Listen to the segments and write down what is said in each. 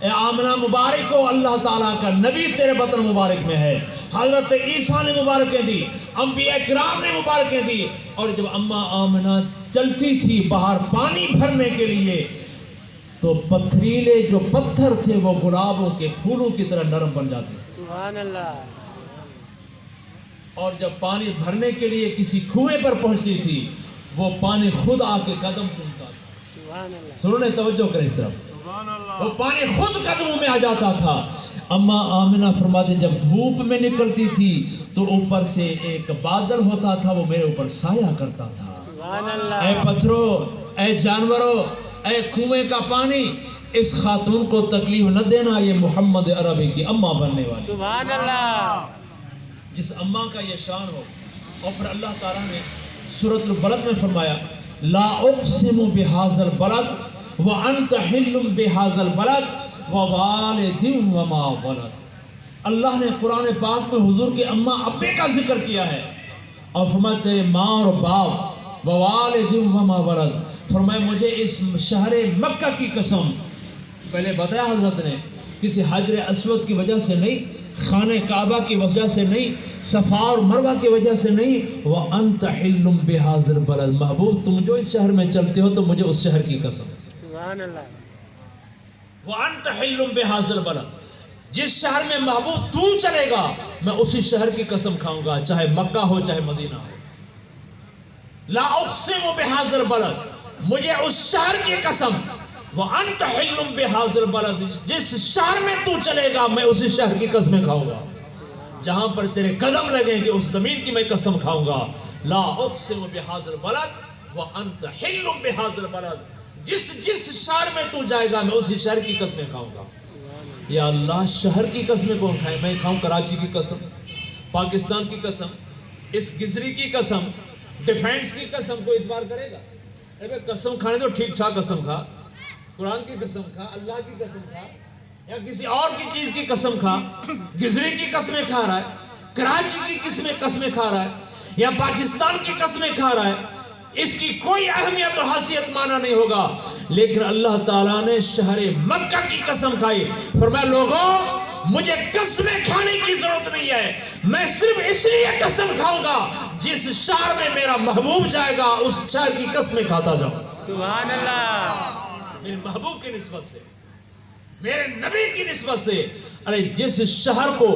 اے آمنہ مبارک ہو، اللہ تعالیٰ کا نبی تیرے بطن مبارک میں ہے۔ حضرت عیسیٰ نے مبارکیں دی، انبیاء کرام نے مبارکیں دی، اور جب اماں آمنہ چلتی تھی باہر پانی بھرنے کے لیے تو پتھریلے جو پتھر تھے وہ گلابوں کے پھولوں کی طرح نرم بن جاتے تھے۔ سبحان اللہ۔ اور جب پانی بھرنے کے لیے کسی کنویں پر پہنچتی تھی وہ پانی خود آ کے قدم چومتا تھا۔ سبحان اللہ۔ سنو توجہ کریں اس طرف، وہ پانی خود قدموں میں آ جاتا تھا۔ اماں آمنہ فرماتے جب دھوپ میں نکلتی تھی تو اوپر سے ایک بادل ہوتا تھا، وہ میرے اوپر سایہ کرتا تھا۔ سبحان اللہ۔ اے پتھروں، اے جانوروں، اے کنویں کا پانی، اس خاتون کو تکلیف نہ دینا، یہ محمد عربی کی اماں بننے والی۔ سبحان اللہ۔ جس اماں کا یہ شان ہو۔ اور پھر اللہ تعالیٰ نے سورۃ البلد میں فرمایا لا اقسم بہذا البلد وانت حل بہذا البلد ووالد وما ولد۔ اللہ نے قرآن پاک میں حضور کے اماں ابے کا ذکر کیا ہے اور فرمایا تیرے ماں اور باپ، ووالد وما ولد، فرمایا مجھے اس شہر مکہ کی قسم، پہلے بتایا حضرت نے، کسی حجر اسود کی وجہ سے نہیں، خانہ کعبہ کی وجہ سے نہیں، صفا اور مروہ کی وجہ سے نہیں، وَأَنْتَ حِلٌّ بِهَذَا الْبَلَدِ، محبوب تم جو اس شہر میں چلتے ہو تو مجھے اس شہر کی قسم۔ سبحان اللہ۔ وَأَنْتَ حِلٌّ بِهَذَا الْبَلَدِ، جس شہر میں محبوب تو چلے گا میں اسی شہر کی قسم کھاؤں گا، چاہے مکہ ہو چاہے مدینہ ہو۔ لا اقسم بهذا الْبَلَدِ، مجھے اس شہر کی قسم، وَأَنْتَ حِلٌّ بِهَذَا الْبَلَدِ، جس شہر میں تو چلے گا میں اسی شہر کی قسمیں کھاؤں گا، جہاں پر تیرے قدم لگیں گے اس زمین کی میں قسم کھاؤں گا۔ لا اقسم بهذا البلد وانت حل بهذا البلد، جس شہر میں تو جائے گا میں اسی شہر کی قسمیں کھاؤں گا۔ یا اللہ شہر کی قسمیں کون کھائے؟ میں کھاؤں کراچی کی قسم، پاکستان کی قسم، اس گزری کی قسم، ڈیفینس کی قسم، کوئی اعتبار کرے گا؟ اے قسم کھانے تو ٹھیک ٹھاک قسم کھا، قرآن کی قسم کھا، اللہ کی قسم کھا، یا کسی اور کی چیز کی قسم کھا۔ گزری کی قسمیں کھا رہا ہے، کراچی کی قسمیں کھا رہا ہے، یا پاکستان کی قسمیں کھا رہا ہے، اس کی کوئی اہمیت اور حیثیت مانا نہیں ہوگا، لیکن اللہ تعالیٰ نے شہر مکہ کی قسم کھائی۔ فرمایا لوگوں مجھے قسمیں کھانے کی ضرورت نہیں ہے، میں صرف اس لیے قسم کھاؤں گا جس شہر میں میرا محبوب جائے گا اس شہر کی قسمیں کھاتا جاؤں۔ سبحان اللہ۔ میرے محبوب کی نسبت سے، میرے نبی کی نسبت سے، ارے جس شہر کو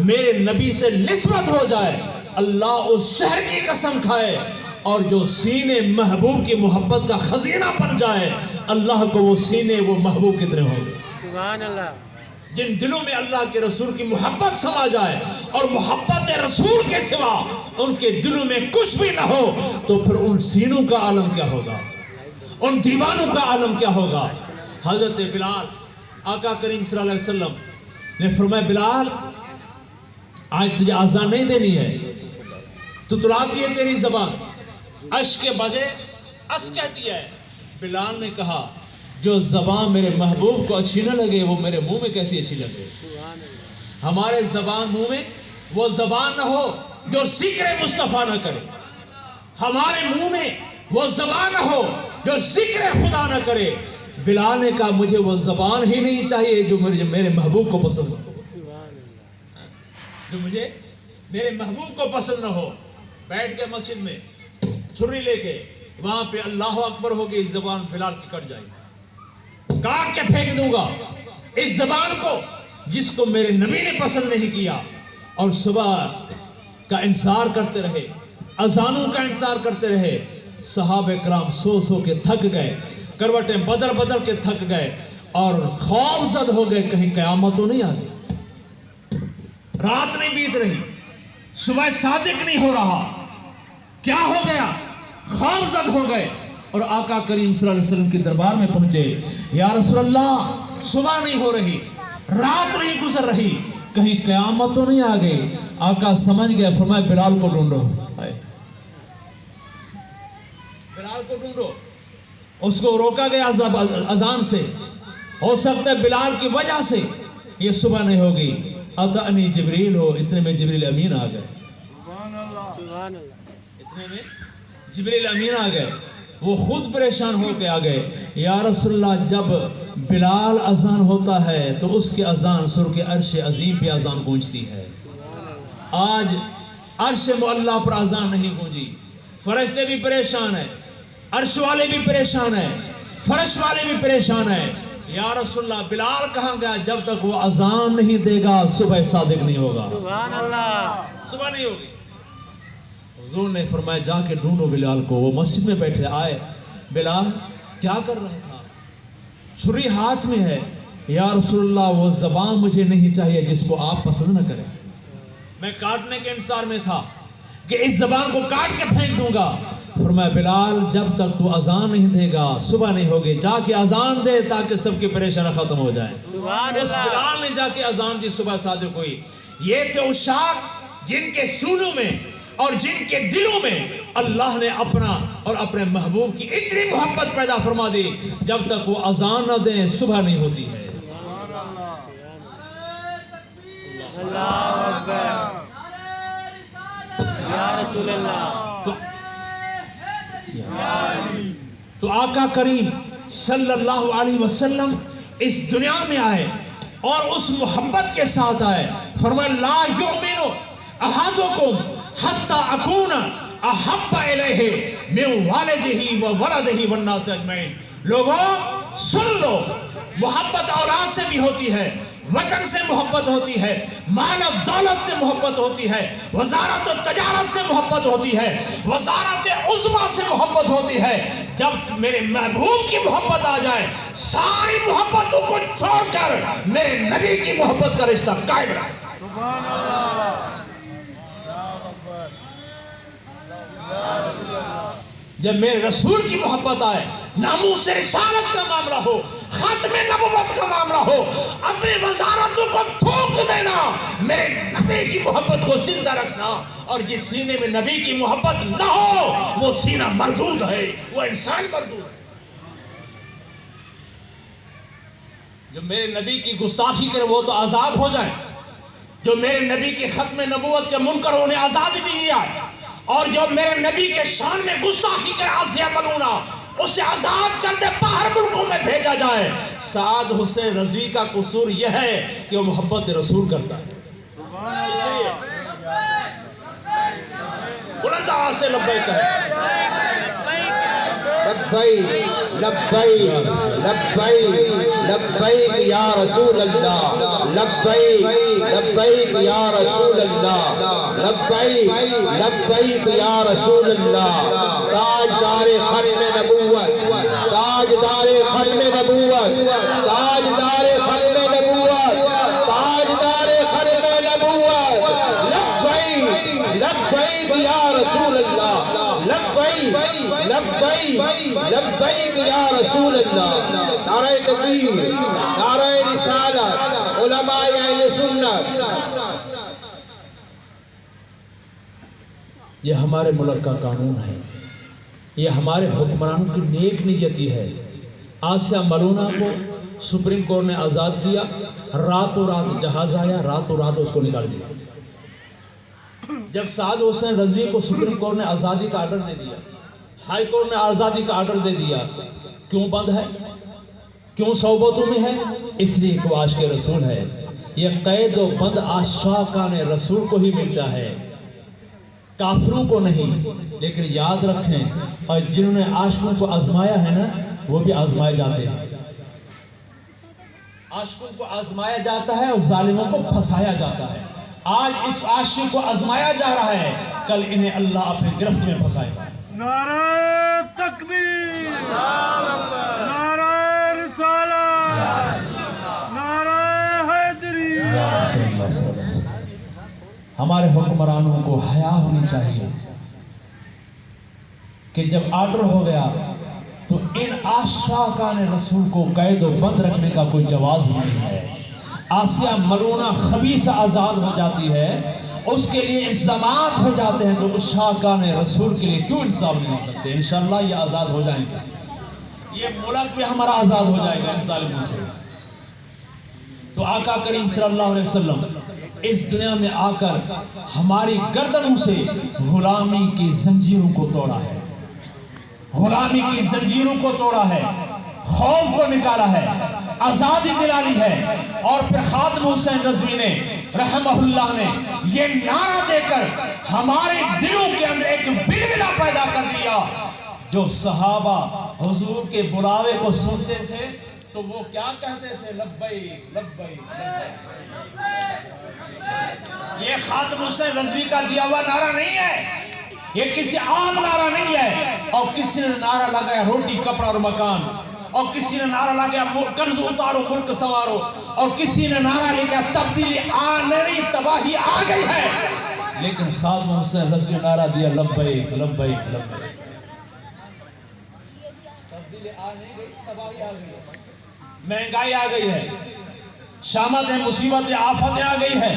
میرے نبی سے نسبت ہو جائے اللہ اس شہر کی قسم کھائے، اور جو سینے محبوب کی محبت کا خزینہ بن جائے اللہ کو وہ سینے وہ محبوب کتنے ہوں گے۔ سبحان اللہ۔ جن دلوں میں اللہ کے رسول کی محبت سما جائے اور محبت رسول کے سوا ان کے دلوں میں کچھ بھی نہ ہو تو پھر ان سینوں کا عالم کیا ہوگا، ان دیوانوں کا عالم کیا ہوگا۔ حضرت بلال، آقا کریم صلی اللہ علیہ وسلم نے فرمایا بلال آج تجھے آزان نہیں دینی ہے، تو تلاتی ہے تیری زبان، عشق کے بجے اس کہتی ہے۔ بلال نے کہا جو زبان میرے محبوب کو اچھی نہ لگے وہ میرے منہ میں کیسی اچھی لگے؟ ہمارے زبان منہ میں وہ زبان نہ ہو جو ذکر مصطفیٰ نہ کرے، ہمارے منہ میں وہ زبان نہ ہو جو ذکر خدا نہ کرے۔ بلال نے کہا مجھے وہ زبان ہی نہیں چاہیے جو میرے محبوب کو پسند ہو، جو مجھے میرے محبوب کو پسند نہ ہو۔ بیٹھ کے مسجد میں چھری لے کے وہاں پہ اللہ اکبر ہو کے اس زبان بلال کی کٹ جائے گی، کاٹ کے پھینک دوں گا اس زبان کو جس کو میرے نبی نے پسند نہیں کیا۔ اور صبح کا انتظار کرتے رہے، اذانوں کا انتظار کرتے رہے، صحابہ کرام سو سو کے تھک گئے، کروٹیں بدل بدل کے تھک گئے اور خوف زد ہو گئے کہیں قیامت تو نہیں آ گئی، رات نہیں بیت رہی، صبح صادق نہیں ہو رہا، کیا ہو گیا؟ خوف زد ہو گئے اور آقا کریم صلی اللہ علیہ وسلم کے دربار میں پہنچے۔ یا رسول اللہ صبح نہیں ہو رہی، رات نہیں گزر رہی، کہیں قیامت تو نہیں آ گئی؟ آقا سمجھ گئے، فرمایا بلال کو ڈھونڈو، بلال کو ڈھونڈو۔ اس کو روکا گیا اذان سے، ہو سکتا ہے بلال کی وجہ سے یہ صبح نہیں ہوگی۔ اتانی جبریل ہو، اتنے میں جبریل امین آ گئے، اتنے میں جبریل امین آ گئے وہ خود پریشان ہو کے آ گئے، یا رسول اللہ جب بلال اذان ہوتا ہے تو اس کی اذان سر کے عرش عظیم پہ اذان گونجتی ہے، آج عرش معلیٰ پر اذان نہیں گونجی۔ فرشتے بھی پریشان ہیں، عرش والے بھی پریشان ہیں، فرش والے بھی پریشان ہیں، یا رسول اللہ بلال کہاں گیا؟ جب تک وہ اذان نہیں دے گا صبح صادق نہیں ہوگا، سبحان اللہ، صبح نہیں ہوگی۔ حضور نے فرمایا جا کے ڈھونڈو بلال کو۔ وہ مسجد میں بیٹھے آئے، بلال کیا کر رہا تھا؟ چھری ہاتھ میں ہے۔ یا رسول اللہ وہ زبان مجھے نہیں چاہیے جس کو آپ پسند نہ کریں، میں کاٹنے کے انتظار میں تھا کہ اس زبان کو کاٹ کے پھینک دوں گا۔ فرمایا بلال جب تک تو اذان نہیں دے گا صبح نہیں ہوگی، جا کے اذان دے تاکہ سب کی پریشانی ختم ہو جائے۔ سبحان اس اللہ، بلال نے جا کے اذان دی، صبح صادق ہوئی۔ یہ تھے عشاق جن کے سینوں میں اور جن کے دلوں میں اللہ نے اپنا اور اپنے محبوب کی اتنی محبت پیدا فرما دی، جب تک وہ اذان نہ دیں صبح نہیں ہوتی ہے۔ اللہ اکبر، یا رسول اللہ، تو آقا کریم صلی اللہ علیہ وسلم اس دنیا میں آئے اور اس محبت کے ساتھ آئے۔ فرمایا لا یؤمن احدکم حتی اکون احب الیہ من والدہ و ولدہ والناس اجمعین۔ لوگوں سن لو، محبت اولاد سے بھی ہوتی ہے، وطن سے محبت ہوتی ہے، مال و دولت سے محبت ہوتی ہے، وزارت و تجارت سے محبت ہوتی ہے، وزارت عظمیٰ سے محبت ہوتی ہے۔ جب میرے محبوب کی محبت آ جائے، ساری محبتوں کو چھوڑ کر میرے نبی کی محبت کا رشتہ قائم رہے۔ جب میرے رسول کی محبت آئے، ناموس رسالت کا معاملہ ہو، ختم نبوت کا معاملہ ہو، اپنی وزارتوں کو تھوک دینا، میرے نبی کی محبت کو زندہ رکھنا، اور جس سینے میں نبی کی محبت نہ ہو وہ سینہ مردود ہے، وہ انسان مردود ہے۔ جو میرے نبی کی گستاخی کرے وہ تو آزاد ہو جائے، جو میرے نبی کی ختم نبوت کے منکر انہیں آزادی دی جائے، اور جو میرے نبی کے شان میں گستاخی کرے آسیہ ملونہ اسے آزاد کر دے، باہر ملکوں میں بھیجا جائے۔ سعد حسین رضوی کا قصور یہ ہے کہ وہ محبت رسول کرتا ہے، اس لیے بلند آواز سے لبیک کہے، لبیک لبیک لبیک لبیک یا رسول اللہ، لبیک لبیک یا رسول اللہ، لبیک لبیک یا رسول اللہ۔ تاجدار ختم نبوت، تاجدار ختم نبوت، تاجدار ختم نبوت، تاجدار ختم نبوت، لبیک لبیک یا رسول اللہ، لبیک لبیک لبیک یا رسول اللہ۔ نعرہ تکبیر، نعرہ رسالت، علماء اہل سنت۔ یہ ہمارے ملک کا قانون ہے، یہ ہمارے حکمرانوں کی نیک نیتی ہے۔ آسیہ ملونہ کو سپریم کورٹ نے آزاد کیا، راتوں رات جہاز آیا، راتوں رات اس کو نکال دیا۔ جب سعد حسین رضوی کو سپریم کورٹ نے آزادی کا آرڈر دے دیا، ہائی کورٹ نے آزادی کا آرڈر دے دیا، کیوں بند ہے؟ کیوں صحبتوں میں ہے؟ اس لیے کہ وہ عاشق رسول ہے۔ یہ قید و بند عاشقان رسول کو ہی ملتا ہے، کافروں کو نہیں۔ لیکن یاد رکھیں، اور جنہوں نے عاشقوں کو آزمایا ہے نا وہ بھی آزمائے جاتے ہیں۔ عاشقوں کو آزمایا جاتا ہے اور ظالموں کو پھنسایا جاتا ہے۔ آج اس عاشق کو آزمایا جا رہا ہے، کل انہیں اللہ اپنے گرفت میں پھنسائے گا۔ نعرہ تکبیر، نعرہ رسالت، نعرہ حیدری۔ ہمارے حکمرانوں کو حیا ہونی چاہیے کہ جب آرڈر ہو گیا تو ان عاشقان رسول کو قید و بند رکھنے کا کوئی جواز نہیں ہے۔ آسیہ ملونہ خبیثہ آزاد ہو جاتی ہے، اس کے لیے انتظامات ہو جاتے ہیں، تو عاشقان رسول کے لیے کیوں انصاف نہیں ہو سکتے؟ انشاءاللہ یہ آزاد ہو جائیں گے، یہ ملک بھی ہمارا آزاد ہو جائے گا ان ظالموں سے۔ تو آقا کریم صلی اللہ علیہ وسلم اس دنیا میں آ کر ہماری گردنوں سے غلامی کی زنجیروں کو توڑا ہے، غلامی کی زنجیروں کو توڑا ہے، خوف کو نکالا ہے، آزادی دلالی ہے. اور پھر خادم حسین رضوی نے رحمہ اللہ نے یہ نعرہ دے کر ہمارے دلوں کے اندر ایک ولولہ پیدا کر دیا. جو صحابہ حضور کے بلاوے کو سنتے تھے تو وہ کیا کہتے تھے؟ لبیک لبیک لبیک. یہ خادم حسین رضوی کا دیا ہوا نعرہ نہیں ہے، یہ کسی عام نعرہ نہیں ہے. اور کسی نے نعرہ لگایا روٹی کپڑا اور مکان، اور کسی نے نعرہ لگایا قرض اتارو ملک سنوارو، اور کسی نے نعرہ لگایا تبدیلی آنری تباہی آ گئی ہے. لیکن خادم حسین رضوی نعرہ دیا لبیک لبیک لبیک. تبدیلی آ نہیں گئی، تباہی آ گئی ہے، مہنگائی آ گئی ہے، شامتیں مصیبتیں آفتیں آ گئی ہے.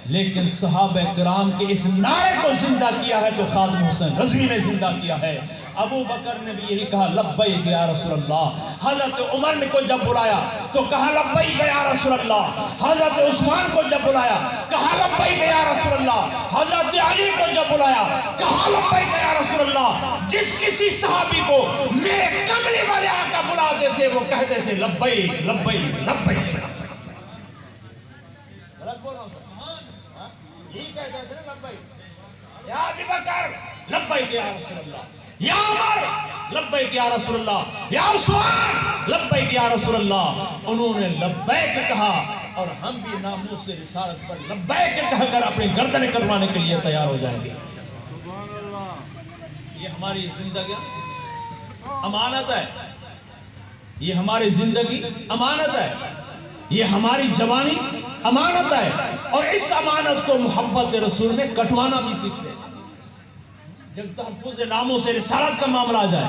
لیکن صحابہ کرام کے اس نعرے کو زندہ کیا ہے تو خادم حسین رضوی نے زندہ کیا ہے. ابو بکر نے بھی یہی کہا لبیک یا رسول اللہ. حضرت عمر نے کو جب بلایا تو کہا لبیک یا رسول اللہ. حضرت عثمان کو جب بلایا کہا لبیک یا رسول اللہ. حضرت علی کو جب بلایا کہا لبیک یا رسول اللہ. جس کسی صحابی کو میرے کملے والے آقا بلاتے تھے وہ کہتے تھے لبیک لبیک لبیک. یہی کہتے تھے لبیک یا ابی بکر لبیک یا رسول اللہ، یا عمر لبیک یا رسول اللہ، یا عثمان لبیک یا رسول اللہ. انہوں نے لبیک کہا اور ہم بھی ناموس رسالت پر لبیک کہہ کر اپنی گردن کٹوانے کے لیے تیار ہو جائیں گے. یہ ہماری زندگی امانت ہے، یہ ہماری زندگی امانت ہے، یہ ہماری جوانی امانت ہے. اور اس امانت کو محبت رسول میں کٹوانا بھی سیکھتے. جب تحفظ ناموس رسالت کا معاملہ آ جائے،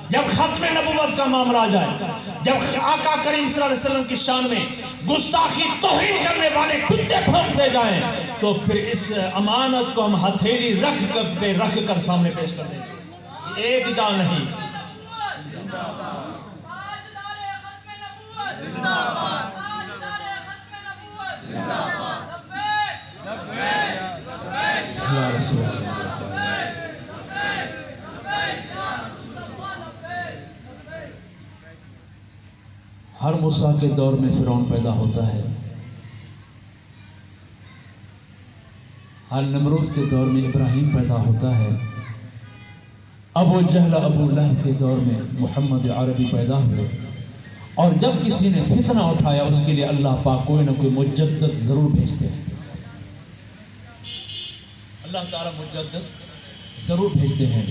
جب ختم نبوت کا معاملہ آ جائے، جب آقا کریم صلی اللہ علیہ وسلم کی شان میں گستاخی توہین کرنے والے کتے پھونک دے جائیں تو پھر اس امانت کو ہم ہتھیلی رکھ کر سامنے پیش کر دیں گے. ایک جا نہیں. یا رسول اللہ. ہر موسیٰ کے دور میں فرعون پیدا ہوتا ہے، ہر نمرود کے دور میں ابراہیم پیدا ہوتا ہے، ابو جہل ابو لہب کے دور میں محمد عربی پیدا ہوئے. اور جب کسی نے فتنہ اٹھایا اس کے لیے اللہ پاک کوئی نہ کوئی مجدد ضرور بھیجتے ہیں. اللہ تعالیٰ مجدد ضرور بھیجتے ہیں.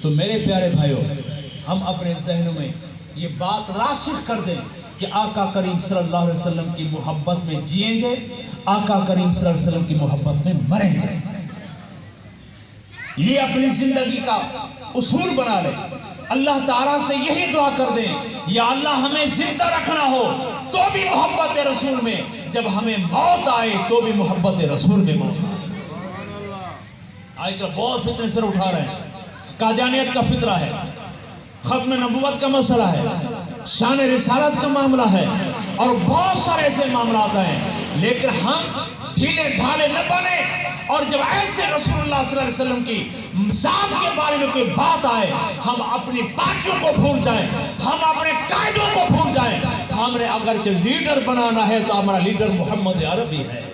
تو میرے پیارے بھائیوں، ہم اپنے ذہنوں میں یہ بات راسخ کر دیں کہ آقا کریم صلی اللہ علیہ وسلم کی محبت میں جئیں گے، آقا کریم صلی اللہ علیہ وسلم کی محبت میں مریں گے. یہ اپنی زندگی کا اصول بنا لیں. اللہ تعالیٰ سے یہی دعا کر دیں یا اللہ ہمیں زندہ رکھنا ہو تو بھی محبت رسول میں، جب ہمیں موت آئے تو بھی محبت رسول میں موت آئے. آج کل بہت فتنے سر اٹھا رہے ہیں. قادیانیت کا فطرہ ہے، ختم نبوت کا مسئلہ ہے، شان رسالت کا معاملہ ہے، اور بہت سارے ایسے معاملات ہیں. لیکن ہم ڈھیلے ڈھالے نہ بنے اور جب ایسے رسول اللہ صلی اللہ علیہ وسلم کی ذات کے بارے میں کوئی بات آئے ہم اپنی باتوں کو بھول جائیں، ہم اپنے قائدوں کو بھول جائیں. ہم نے اگر جو لیڈر بنانا ہے تو ہمارا لیڈر محمد عربی ہے،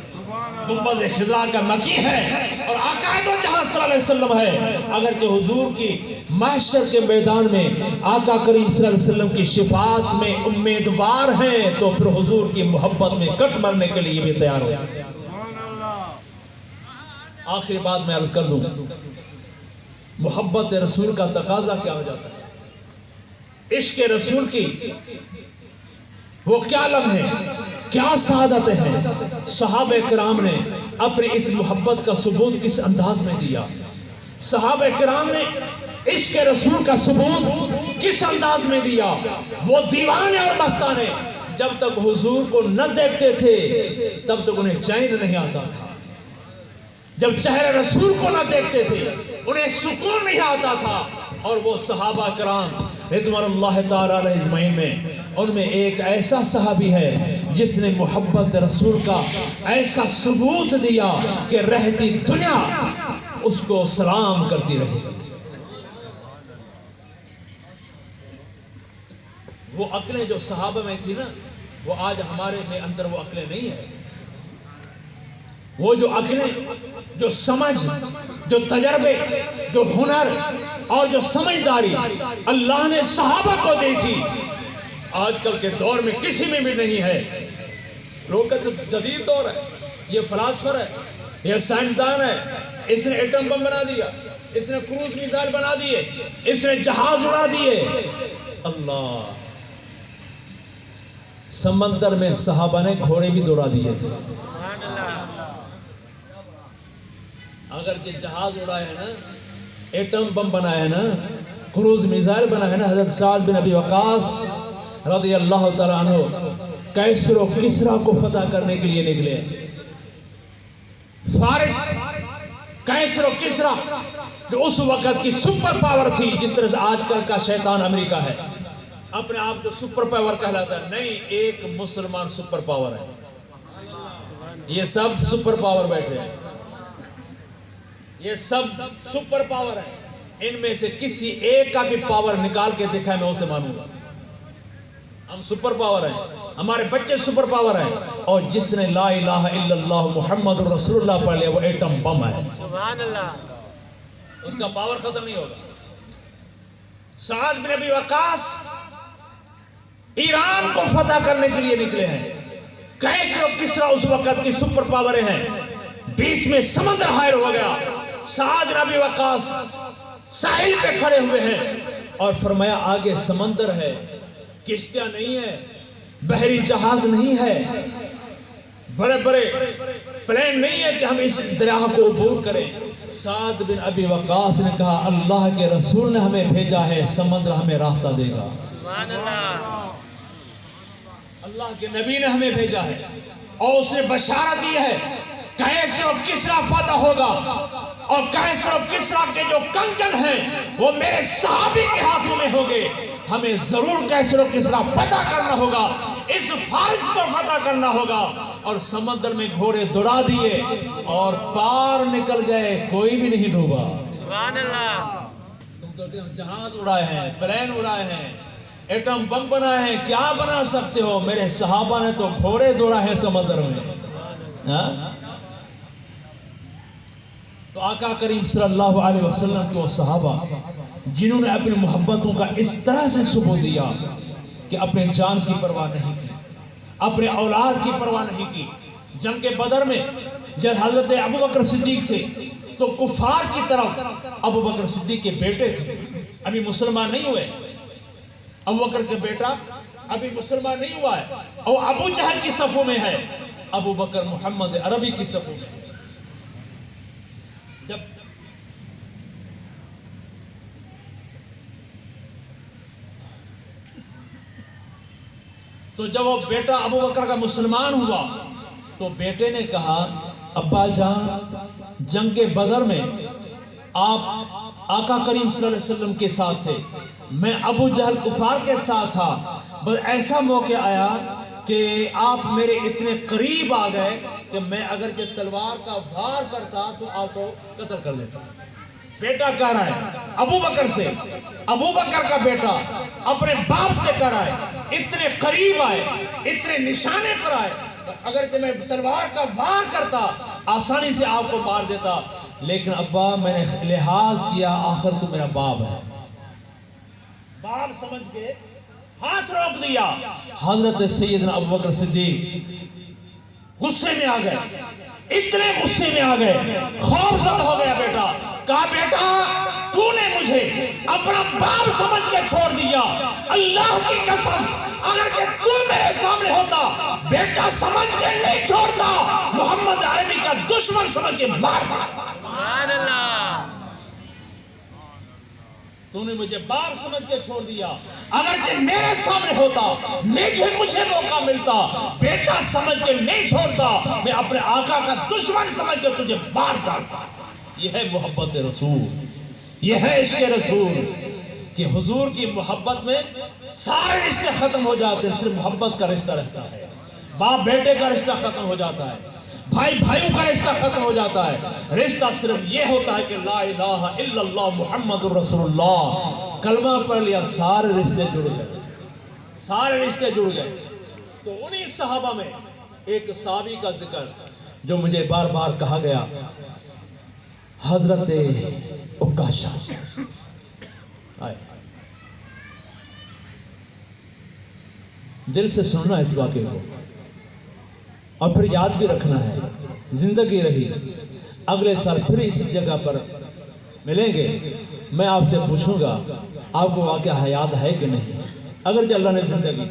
گنبد خضرا کا مکی ہے، اور عقائد جہاں صلی اللہ علیہ وسلم ہے. اگر کہ حضور کی محشر کے میدان میں آقا کریم صلی اللہ علیہ وسلم کی شفاعت میں امیدوار ہیں تو پھر حضور کی محبت میں کٹ مرنے کے لیے بھی تیار ہو جائیں. آخری بات میں عرض کر دوں، محبت رسول کا تقاضا کیا ہو جاتا ہے؟ عشق رسول کی وہ کیا لمحے، کیا سعادتیں ہیں. صحابہ کرام نے اپنی اس محبت کا ثبوت کس انداز میں دیا؟ صحابہ کرام نے عشق رسول کا ثبوت کس انداز میں دیا؟ وہ دیوانے اور مستانے جب تک حضور کو نہ دیکھتے تھے تب تک انہیں چین نہیں آتا تھا. جب چہرے رسول کو نہ دیکھتے تھے انہیں سکون نہیں آتا تھا. اور وہ صحابہ کرام رضوان اللہ تعالیٰ علیہ اجمعین میں ان میں ایک ایسا صحابی ہے جس نے محبت رسول کا ایسا ثبوت دیا کہ رہتی دنیا اس کو سلام کرتی رہے. وہ عقلیں جو صحابہ میں تھی نا، وہ آج ہمارے میں اندر وہ عقلیں نہیں ہے. وہ جو عقلیں، جو سمجھ، جو تجربے، جو ہنر اور جو سمجھداری اللہ نے صحابہ کو دی تھی، آج کل کے دور میں کسی میں بھی نہیں ہے. لوگ کا جو جدید دور ہے، یہ فلاسفر ہے، یہ سائنسدان ہے، اس نے ایٹم بم بنا دیا، اس نے کروز میزائل بنا دیے، اس نے جہاز اڑا دیے. اللہ، سمندر میں صحابہ نے گھوڑے بھی دوڑا دیے تھے. اگر یہ جہاز اڑائے ہیں نا، ایٹم بم بنایا ہے نا، کروز میزائل بنا ہے نا، حضرت سعد بن ابی وقاص رضی اللہ تعالیٰ عنہ کیسر و کسرا کو فتح کرنے کے لیے نکلے. فارس، کیسر و کسرا جو اس وقت کی سپر پاور تھی، جس طرح سے آج کل کا شیطان امریکہ ہے، اپنے آپ کو سپر پاور کہلاتا ہے. نہیں، ایک مسلمان سپر پاور ہے. یہ سب سپر پاور بیٹھے ہیں، یہ سب سپر پاور ہیں. ان میں سے کسی ایک کا بھی پاور نکال کے دکھائے، میں اسے مانوں گا. ہم سپر پاور ہیں، ہمارے بچے سپر پاور ہیں، اور جس نے لا الہ الا اللہ محمد رسول اللہ پڑھ لیا وہ ایٹم بم ہے. سبحان اللہ. اس کا پاور ختم نہیں ہوگا. سعد بن ابی وقاص ایران کو فتح کرنے کے لیے نکلے ہیں. کیسر و کسرا اس وقت کی سپر پاوریں ہیں. بیچ میں سمندر حائل ہو گیا. سعد بن ابی وقاص ساحل پہ کھڑے ہوئے ہیں اور فرمایا آگے سمندر ہے، کشتیاں نہیں ہے، بحری جہاز نہیں ہے، بڑے بڑے پلین نہیں ہے کہ ہم اس دریا کو عبور کریں. سعد بن ابی وقاص نے کہا اللہ کے رسول نے ہمیں بھیجا ہے، سمندر ہمیں راستہ دے گا. سبحان اللہ. اللہ کے نبی نے ہمیں بھیجا ہے اور اس نے بشارت دی ہے کیسر و کسرا فتح ہوگا، اور کیسر و کسرا کے جو کنگن ہیں وہ میرے صحابی کے ہاتھوں میں ہوں گے. ہمیں ضرور کیسر و کسرا فتح کرنا ہوگا، اس فارس کو فتح کرنا ہوگا. اور سمندر میں گھوڑے دوڑا دیے اور پار نکل گئے، کوئی بھی نہیں ڈوبا. سبحان اللہ. تم تو جہاز اڑائے ہیں، پلین اڑائے ہیں، ایٹم بم بنائے ہیں، کیا بنا سکتے ہو؟ میرے صحابہ نے تو گھوڑے دوڑا ہے سمندر میں. ہاں؟ تو آقا کریم صلی اللہ علیہ وسلم کے وہ صحابہ جنہوں نے اپنی محبتوں کا اس طرح سے ثبوت دیا کہ اپنے جان کی پرواہ نہیں کی، اپنے اولاد کی پرواہ نہیں کی. جنگ بدر میں جب حضرت ابوبکر صدیق تھے تو کفار کی طرف ابوبکر صدیق کے بیٹے تھے، ابھی مسلمان نہیں ہوئے. ابوبکر کا بیٹا ابھی مسلمان نہیں ہوا ہے اور ابو جہل کی صفوں میں ہے، ابوبکر محمد عربی کی صفوں میں. تو جب وہ بیٹا ابوبکر کا مسلمان ہوا تو بیٹے نے کہا ابا جان، جنگ بدر میں آپ آقا کریم صلی اللہ علیہ وسلم کے ساتھ تھے، میں ابو جہل کفار کے ساتھ تھا، بس ایسا موقع آیا کہ آپ میرے اتنے قریب آ گئے کہ میں اگر کہ تلوار کا وار کرتا تو آپ کو قتل کر لیتا. بیٹا کہہ رہا ہے ابوبکر سے، ابوبکر کا بیٹا اپنے باپ سے کہہ رہا ہے اتنے قریب آئے، اتنے نشانے پر آئے، اگر کہ میں تلوار کا وار کرتا آسانی سے آپ کو مار دیتا، لیکن ابا میں نے لحاظ کیا آخر تو میرا باپ ہے. باپ سمجھ کے ہاتھ روک دیا. حضرت سیدنا ابوبکر صدیق غصے میں آ گئے، اتنے غصے میں آ گئے، خوف زدہ ہو گیا بیٹا. کہا بیٹا تو نے مجھے اپنا باپ سمجھ کے چھوڑ دیا، اللہ کی قسم اگر کہ تو میرے سامنے ہوتا بیٹا سمجھ کے نہیں چھوڑتا، محمد عربی کا دشمن سمجھ کے مارتا. سبحان اللہ. تو نے مجھے باپ سمجھ کے چھوڑ دیا، اگر کہ میرے سامنے ہوتا مجھے موقع ملتا بیٹا سمجھ کے نہیں چھوڑتا، میں اپنے آقا کا دشمن سمجھ کے تجھے مار ڈالتا. یہ ہے محبت رسول، یہ ہے عشق رسول کہ حضور کی محبت میں سارے رشتے ختم ہو جاتے ہیں، صرف محبت کا رشتہ رہتا ہے. باپ بیٹے کا رشتہ ختم ہو جاتا ہے، بھائی بھائیوں کا رشتہ ختم ہو جاتا ہے. رشتہ صرف یہ ہوتا ہے کہ لا الہ الا اللہ محمد رسول اللہ کلمہ پڑھ لیا، سارے رشتے جڑ گئے، سارے رشتے جڑ گئے. تو انہی صحابہ میں ایک صحابی کا ذکر جو مجھے بار بار کہا گیا، حضرت عکاشہ. آئے دل سے سننا اس واقعے کو اور پھر یاد بھی رکھنا ہے. زندگی رہی اگلے سال پھر اس جگہ پر ملیں گے، میں آپ سے پوچھوں گا آپ کو واقعہ یاد ہے کہ نہیں. اگر جو اللہ نے زندگی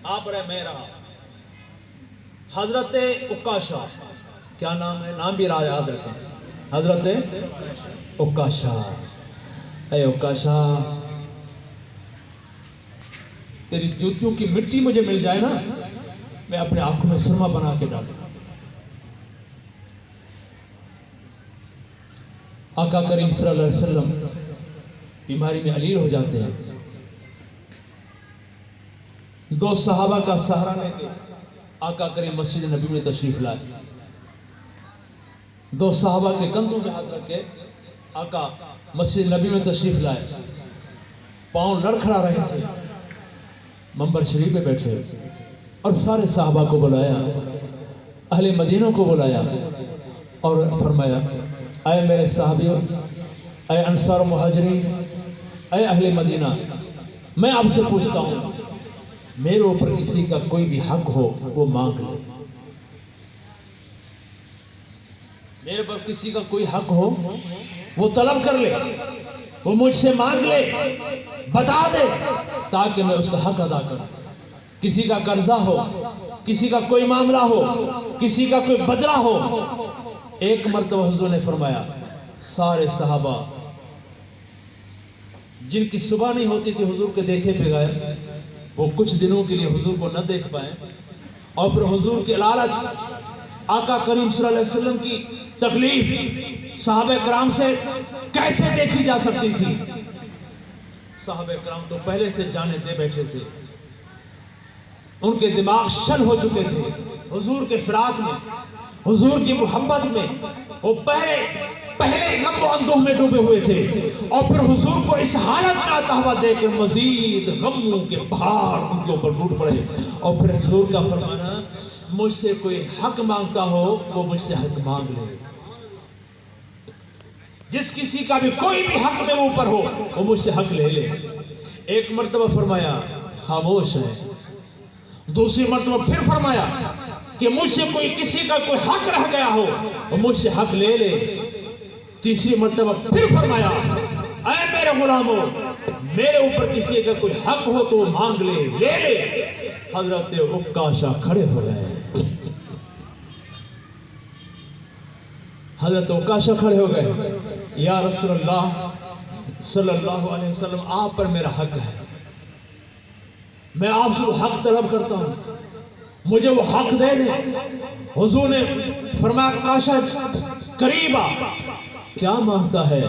آپ رہے میں رہا. حضرت عکاشہ، کیا نام ہے؟ نام بھی یاد رکھیں. حضرت عکاشہ. اے عکاشہ، تیری جوتیوں کی مٹی مجھے مل جائے نا، میں اپنے آنکھوں میں سرما بنا کے ڈالوں. آقا کریم صلی اللہ علیہ وسلم بیماری میں علیل ہو جاتے ہیں. دو صحابہ کا سہارا لے کے آقا کریم مسجد نبی میں تشریف لائے. دو صحابہ کے کندھوں میں ہاتھ رکھ کے آقا مسجد نبی میں تشریف لائے. پاؤں لڑکھڑا رہے تھے، منبر شریف پہ بیٹھے اور سارے صحابہ کو بلایا، اہل مدینہ کو بلایا اور فرمایا، اے میرے صحابیوں، اے انصار و مہاجرین، اے اہل مدینہ، میں آپ سے پوچھتا ہوں میرے اوپر کسی کا کوئی بھی حق ہو وہ مانگ لے. میرے پر کسی کا کوئی حق ہو وہ طلب کر لے، وہ مجھ سے مانگ لے، بتا دے تاکہ میں اس کا حق ادا کروں. کسی کا قرضہ ہو، کسی کا کوئی معاملہ ہو، کسی کا کوئی بدلہ ہو. ایک مرتبہ حضور نے فرمایا، سارے صحابہ جن کی صبح نہیں ہوتی تھی حضور کے دیکھے پہ گئے، وہ کچھ دنوں کے لیے حضور کو نہ دیکھ پائے. اور پھر حضور کی لالچ، آقا کریم صلی اللہ علیہ وسلم کی تکلیف صحابہ کرام سے کیسے دیکھی جا سکتی تھی. صحابہ کرام تو پہلے سے جانے دے بیٹھے تھے، ان کے دماغ شل ہو چکے تھے حضور کے فراق میں، حضور کی محبت میں. وہ پہلے غم و اندوہ میں ڈوبے ہوئے تھے اور پھر حضور کو اس حالت میں آتا ہوا دے کے مزید غموں کے پہاڑ ان کے اوپر ٹوٹ پڑے. اور پھر حضور کا فرمانا، مجھ سے کوئی حق مانگتا ہو وہ مجھ سے حق مانگ لے. جس کسی کا بھی کوئی بھی حق میں اوپر ہو وہ مجھ سے حق لے لے. ایک مرتبہ فرمایا خاموش ہے. دوسری مرتبہ پھر فرمایا کہ مجھ سے کوئی کسی کا کوئی حق رہ گیا ہو وہ مجھ سے حق لے لے. تیسری مرتبہ پھر فرمایا، اے میرے غلاموں، میرے اوپر کسی کا کوئی حق ہو تو مانگ لے، لے لے. حضرت عکاشہ کھڑے ہو گئے. حضرت عکاشہ کھڑے ہو گئے، یا رسول اللہ صلی اللہ علیہ وسلم، آپ پر میرا حق ہے، میں آپ سے وہ حق طلب کرتا ہوں، مجھے وہ حق دے دیں. حضور نے فرمایا، عکاشہ قریب آ. کیا مانگتا ہے؟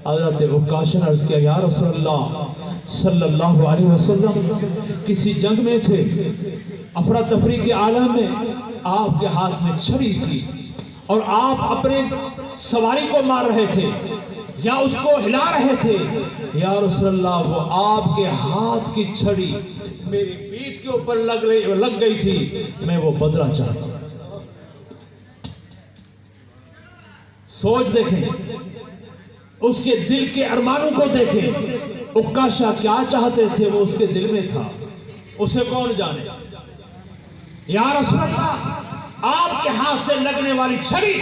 حضرت عکاشہ نے عرض کیا، یا رسول اللہ صلی اللہ علیہ وسلم، کسی جنگ میں تھے، افراتفری کے عالم میں آپ کے ہاتھ میں چھڑی تھی اور آپ اپنے سواری کو مار رہے تھے یا اس کو ہلا رہے تھے. یا رسول اللہ، وہ آپ کے ہاتھ کی چھڑی میری پیٹھ کے اوپر لگ گئی تھی، میں وہ بدلہ چاہتا ہوں. سوچ دیکھیں، اس کے دل کے ارمانوں کو دیکھیں. عکاشہ کیا چاہتے تھے وہ اس کے دل میں تھا، اسے کون جانے. یا رسول اللہ، آپ کے ہاتھ سے لگنے والی چھڑی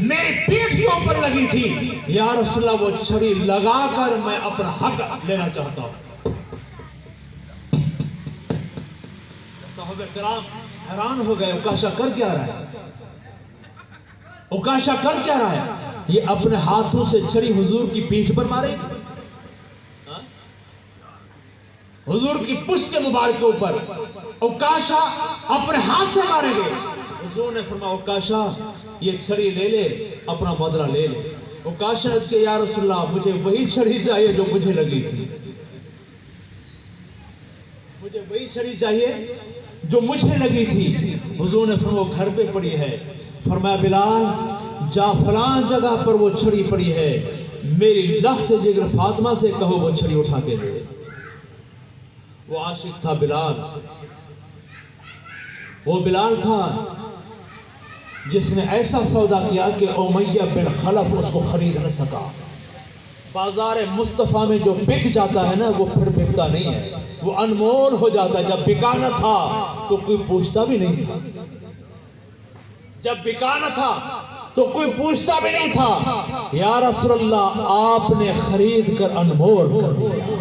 میری پیٹھ کے اوپر لگی تھی. یا رسول اللہ، وہ چھڑی لگا کر میں اپنا حق لینا چاہتا ہوں. صحابہ کرام حیران ہو گئے، عکاشہ کر کیا رہا ہے؟ عکاشہ کر کیا رہا ہے؟ یہ اپنے ہاتھوں سے چھڑی حضور کی پیٹھ پر مارے، حضور کی پشت کے مبارک کے اوپر عکاشہ اپنے ہاتھ سے مارے گے. حضور نے فرمایا، عکاشہ یہ چھڑی لے لے، اپنا بدلہ لے لے. عکاشہ اس کے، یا رسول اللہ، مجھے وہی چھڑی چاہیے جو مجھے لگی تھی، مجھے وہی چھڑی چاہیے جو مجھے لگی تھی. حضور نے فرمایا، گھر پہ پڑی ہے. فرمایا، بلال جا فلاں جگہ پر وہ چھڑی پڑی ہے، میری لخت جگر فاطمہ سے کہو وہ چھڑی اٹھا کے دے. وہ عاشق تھا بلال. وہ بلال تھا جس نے ایسا سودا کیا کہ امیہ بن خلف اس کو خرید نہ سکا. بازار مصطفیٰ میں جو بک جاتا ہے نا وہ پھر بکتا نہیں ہے, وہ انمول ہو جاتا ہے. جب بکا نہ تھا تو کوئی پوچھتا بھی نہیں تھا, جب بکا نہ تھا تو کوئی پوچھتا بھی نہیں تھا. یا رسول اللہ آپ نے خرید کر انمول کر دیا.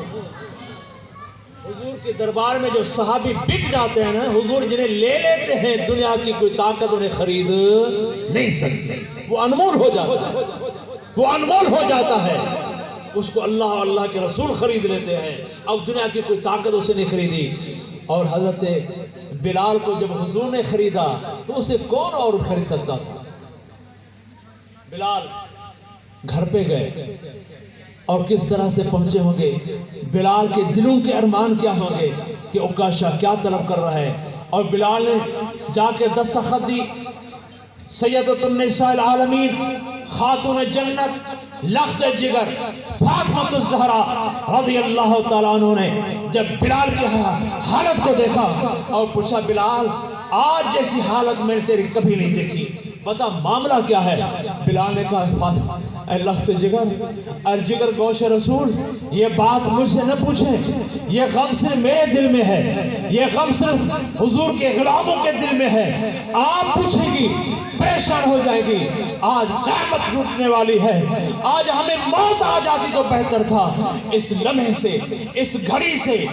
حضور کے دربار میں جو صحابی بک جاتے ہیں نا, حضور جنہیں لے لیتے ہیں دنیا کی کوئی طاقت انہیں خرید نہیں سکتی. وہ انمول ہو جاتا ہے, وہ انمول ہو جاتا ہے. اس کو اللہ اور اللہ کے رسول خرید لیتے ہیں. اب دنیا کی کوئی طاقت اسے نہیں خریدی. اور حضرت بلال کو جب حضور نے خریدا تو اسے کون اور خرید سکتا تھا. بلال گھر پہ گئے اور کس طرح سے پہنچے ہوں گے. بلال کے دلوں کے ارمان کیا ہوں گے کہ عکاشہ کیا طلب کر رہا ہے. اور بلال نے جا کے دستخط دی. سیدۃ النساء العالمین, خاتون جنت, لخت جگر فاطمۃ الزہرا رضی اللہ تعالیٰ عنہ نے جب بلال کی حالت کو دیکھا اور پوچھا بلال آج جیسی حالت میں نے تیری کبھی نہیں دیکھی, بتا معاملہ کیا ہے. بلال نے کہا اے لخت جگر, اے جگر گوش رسول, یہ بات مجھ سے نہ پوچھیں, یہ غم صرف میرے دل میں ہے, یہ غم صرف حضور کے غلاموں کے دل میں ہے. آپ پوچھیں گی پریشان ہو جائے گی. آج قیامت ٹوٹنے والی ہے, آج ہمیں موت آ جاتی تو بہتر تھا. اس لمحے سے, اس گھڑی سے